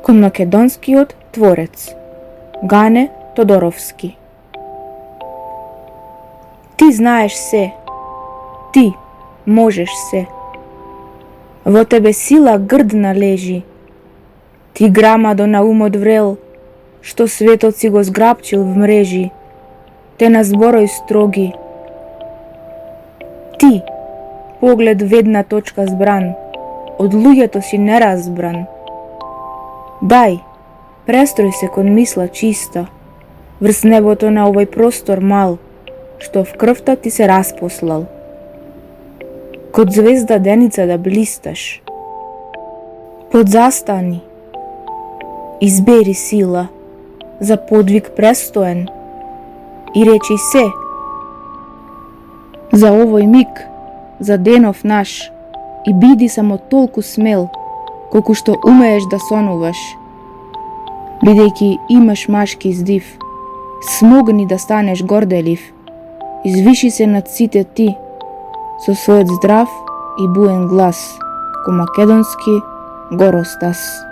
кон македонскиот творец Гане Тодоровски. Ти знаеш се, ти можеш се. Во тебе сила грдна лежи. Ти грамадо на умот врел, што светот си го зграбчил в мрежи, те на зборој строги. Ти, поглед ведна точка збран, од луѓето си неразбран. Дај, престрој се кон мисла чиста, врз небото на овој простор мал, што в крвта ти се распослал. Код звезда деница да блисташ. Подзастани, избери сила за подвиг престоен и речи се. За овој миг, за денов наш, и биди само толку смел, колку што умееш да сонуваш. Бидејќи имаш машки здив, смогни да станеш горделив, извиши се над сите ти, со својот здрав и буен глас, ко македонски горостас.